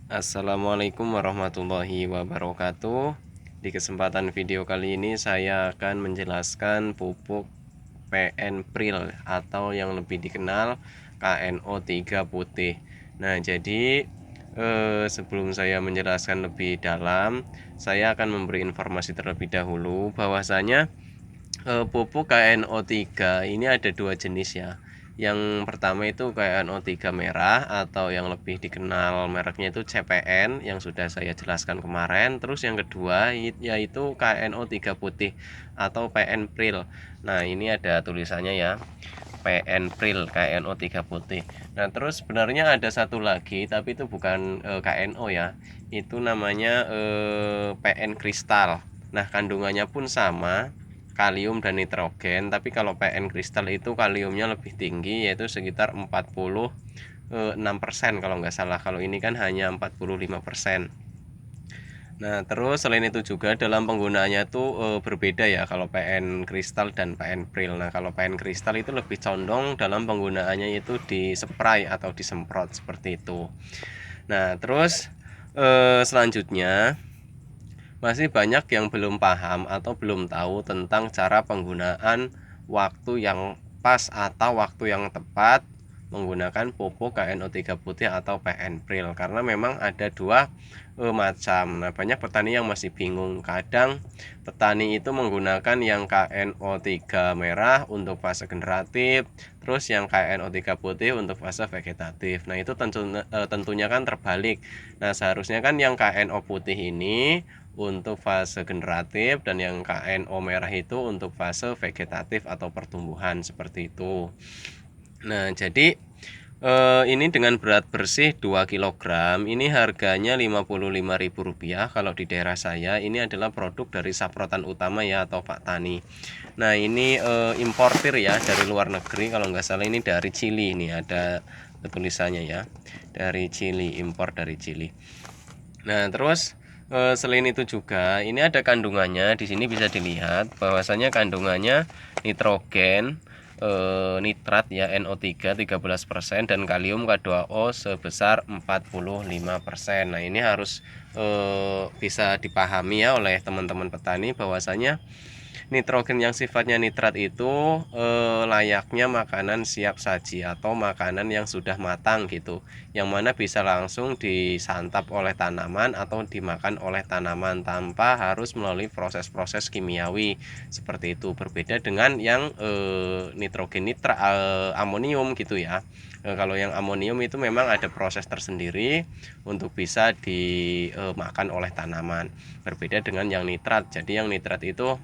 Assalamualaikum warahmatullahi wabarakatuh. Di kesempatan video kali ini saya akan menjelaskan pupuk PN Pril atau yang lebih dikenal KNO3 putih. Nah, jadi sebelum saya menjelaskan lebih dalam, saya akan memberi informasi terlebih dahulu bahwasanya pupuk KNO3 ini ada dua jenis ya. Yang pertama itu KNO3 merah atau yang lebih dikenal mereknya itu CPN yang sudah saya jelaskan kemarin. Terus yang kedua yaitu KNO3 putih atau PN Pril. Nah, ini ada tulisannya ya. PN Pril KNO3 putih. Nah, terus sebenarnya ada satu lagi tapi itu bukan KNO ya. Itu namanya PN Kristal. Nah, kandungannya pun sama, kalium dan nitrogen, tapi kalau PN kristal itu kaliumnya lebih tinggi, yaitu sekitar 46% kalau nggak salah. Kalau ini kan hanya 45%. Nah, terus selain itu juga dalam penggunaannya tuh berbeda ya kalau PN kristal dan PN Pril. Nah, kalau PN kristal itu lebih condong dalam penggunaannya itu di spray atau disemprot seperti itu. Nah, terus selanjutnya masih banyak yang belum paham atau belum tahu tentang cara penggunaan waktu yang pas atau waktu yang tepat menggunakan pupuk KNO3 putih atau PN Pril, karena memang ada dua macam. Nah, banyak petani yang masih bingung. Kadang petani itu menggunakan yang KNO3 merah untuk fase generatif, terus yang KNO3 putih untuk fase vegetatif. Nah, itu tentunya kan terbalik. Nah, seharusnya kan yang KNO putih ini untuk fase generatif dan yang KNO merah itu untuk fase vegetatif atau pertumbuhan seperti itu. Nah, jadi ini dengan berat bersih 2 kg, ini harganya Rp55.000 kalau di daerah saya. Ini adalah produk dari Saprotan Utama ya atau Pak Tani. Nah, ini importir ya dari luar negeri, kalau nggak salah ini dari Chili, ini ada tulisannya ya, dari Chili, impor dari Chili. Nah, terus selain itu juga ini ada kandungannya. Di sini bisa dilihat bahwasanya kandungannya nitrogen, nitrat ya NO3 13% dan kalium K2O sebesar 45%. Nah, ini harus bisa dipahami ya oleh teman-teman petani bahwasanya nitrogen yang sifatnya nitrat itu layaknya makanan siap saji atau makanan yang sudah matang gitu, yang mana bisa langsung disantap oleh tanaman atau dimakan oleh tanaman tanpa harus melalui proses-proses kimiawi seperti itu. Berbeda dengan yang nitrogen amonium gitu ya. Kalau yang amonium itu memang ada proses tersendiri untuk bisa dimakan oleh tanaman, berbeda dengan yang nitrat. Jadi yang nitrat itu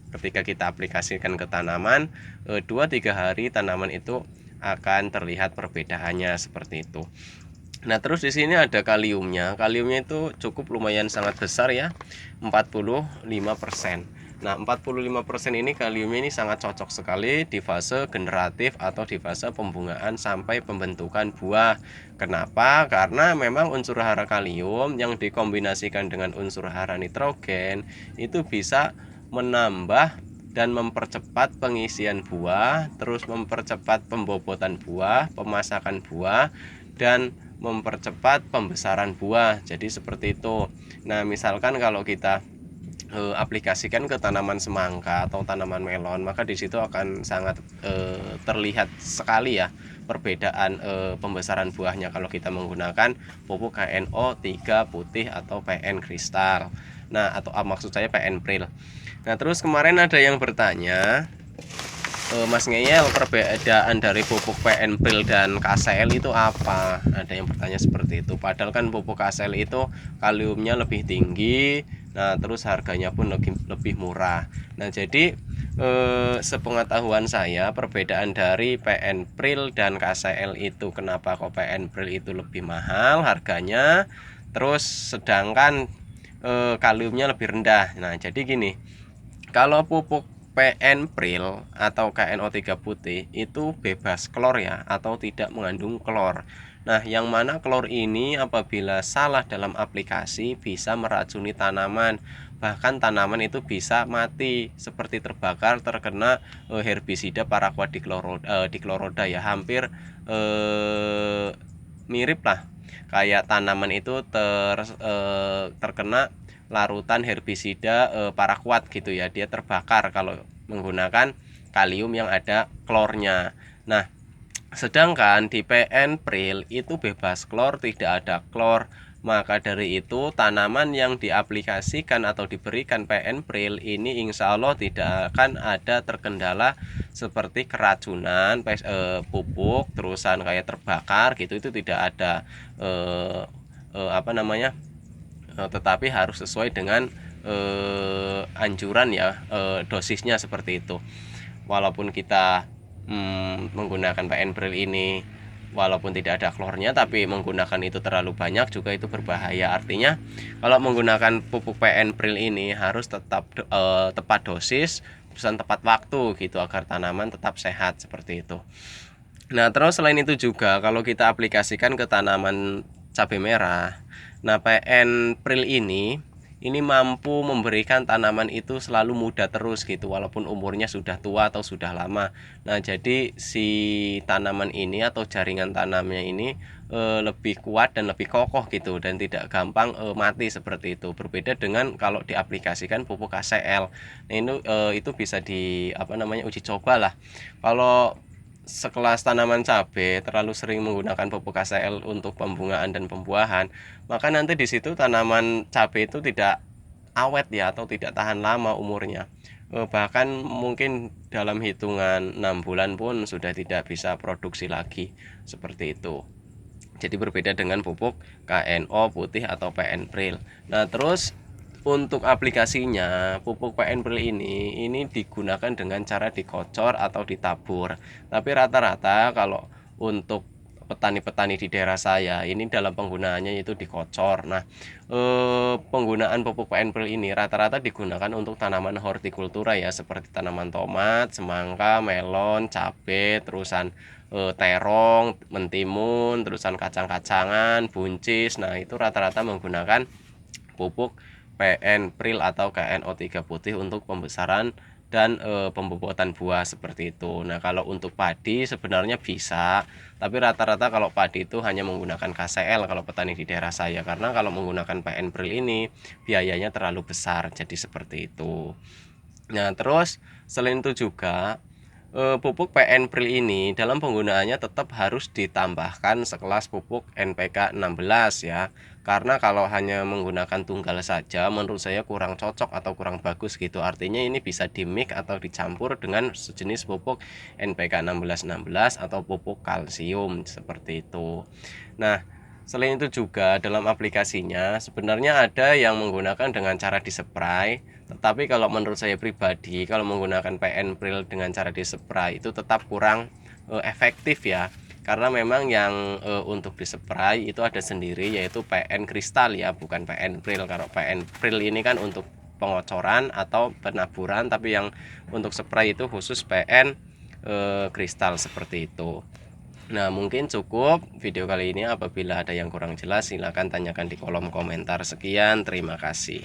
ketika kita aplikasikan ke tanaman 2-3 hari tanaman itu akan terlihat perbedaannya seperti itu. Nah, terus di sini ada kaliumnya. Kaliumnya itu cukup lumayan sangat besar ya, 45%. Nah, 45% ini kaliumnya ini sangat cocok sekali di fase generatif atau di fase pembungaan sampai pembentukan buah. Kenapa? Karena memang unsur hara kalium yang dikombinasikan dengan unsur hara nitrogen itu bisa menambah dan mempercepat pengisian buah, terus mempercepat pembobotan buah, pemasakan buah, dan mempercepat pembesaran buah. Jadi seperti itu. Nah, misalkan kalau kita aplikasikan ke tanaman semangka atau tanaman melon, maka di situ akan sangat terlihat sekali ya perbedaan pembesaran buahnya kalau kita menggunakan pupuk KNO3 putih atau PN kristal. Nah, atau maksud saya PN Pril. Nah, terus kemarin ada yang bertanya, Mas Ngeyel, perbedaan dari pupuk PN Pril dan KCL itu apa? Ada yang bertanya seperti itu. Padahal kan pupuk KCL itu kaliumnya lebih tinggi, nah terus harganya pun lebih murah. Nah, jadi sepengetahuan saya perbedaan dari PN Pril dan KCL itu, kenapa kok PN Pril itu lebih mahal harganya, terus sedangkan kaliumnya lebih rendah. Nah, jadi gini, kalau pupuk PN Pril atau KNO3 putih itu bebas klor ya, atau tidak mengandung klor. Nah, yang mana klor ini apabila salah dalam aplikasi bisa meracuni tanaman. Bahkan tanaman itu bisa mati seperti terbakar terkena herbisida paraquat dikloroda ya, hampir mirip lah kayak tanaman itu terkena larutan herbisida paraquat gitu ya, dia terbakar kalau menggunakan kalium yang ada klornya. Nah, sedangkan di PN Pril itu bebas klor, tidak ada klor. Maka dari itu tanaman yang diaplikasikan atau diberikan PN Pril ini insya Allah tidak akan ada terkendala seperti keracunan, pupuk, terusan kayak terbakar gitu, itu tidak ada tetapi harus sesuai dengan anjuran ya, dosisnya seperti itu. Walaupun kita menggunakan PN Pril ini walaupun tidak ada klornya, tapi menggunakan itu terlalu banyak juga itu berbahaya. Artinya kalau menggunakan pupuk PN Pril ini harus tetap tepat dosis dan tepat waktu gitu agar tanaman tetap sehat seperti itu. Nah, terus selain itu juga kalau kita aplikasikan ke tanaman cabai merah, nah PN Pril ini mampu memberikan tanaman itu selalu muda terus gitu walaupun umurnya sudah tua atau sudah lama. Nah, jadi si tanaman ini atau jaringan tanamnya ini lebih kuat dan lebih kokoh gitu dan tidak gampang mati seperti itu. Berbeda dengan kalau diaplikasikan pupuk KCL. Nah, itu bisa uji coba lah. Kalau sekelas tanaman cabai terlalu sering menggunakan pupuk KCL untuk pembungaan dan pembuahan, maka nanti di situ tanaman cabai itu tidak awet ya atau tidak tahan lama umurnya. Bahkan mungkin dalam hitungan 6 bulan pun sudah tidak bisa produksi lagi seperti itu. Jadi berbeda dengan pupuk KNO putih atau PN Pril. Nah, terus untuk aplikasinya pupuk PN Pril ini digunakan dengan cara dikocor atau ditabur. Tapi rata-rata kalau untuk petani-petani di daerah saya ini dalam penggunaannya itu dikocor. Nah, penggunaan pupuk PN Pril ini rata-rata digunakan untuk tanaman hortikultura ya, seperti tanaman tomat, semangka, melon, cabai, terusan terong, mentimun, terusan kacang-kacangan, buncis. Nah, itu rata-rata menggunakan pupuk PN Pril atau KNO3 putih untuk pembesaran dan pembobotan buah seperti itu. Nah, kalau untuk padi sebenarnya bisa, tapi rata-rata kalau padi itu hanya menggunakan KCL kalau petani di daerah saya, karena kalau menggunakan PN Pril ini biayanya terlalu besar, jadi seperti itu. Nah, terus selain itu juga pupuk PN Pril ini dalam penggunaannya tetap harus ditambahkan sekelas pupuk NPK 16 ya. Karena kalau hanya menggunakan tunggal saja menurut saya kurang cocok atau kurang bagus gitu. Artinya ini bisa dimix atau dicampur dengan sejenis pupuk NPK 1616 atau pupuk kalsium seperti itu. Nah, selain itu juga dalam aplikasinya sebenarnya ada yang menggunakan dengan cara dispray, tetapi kalau menurut saya pribadi kalau menggunakan PN Pril dengan cara dispray itu tetap kurang efektif ya. Karena memang yang untuk dispray itu ada sendiri yaitu PN kristal ya, bukan PN Pril. Kalau PN Pril ini kan untuk pengocoran atau penaburan, tapi yang untuk spray itu khusus PN kristal seperti itu. Nah, mungkin cukup video kali ini. Apabila ada yang kurang jelas silahkan tanyakan di kolom komentar. Sekian, terima kasih.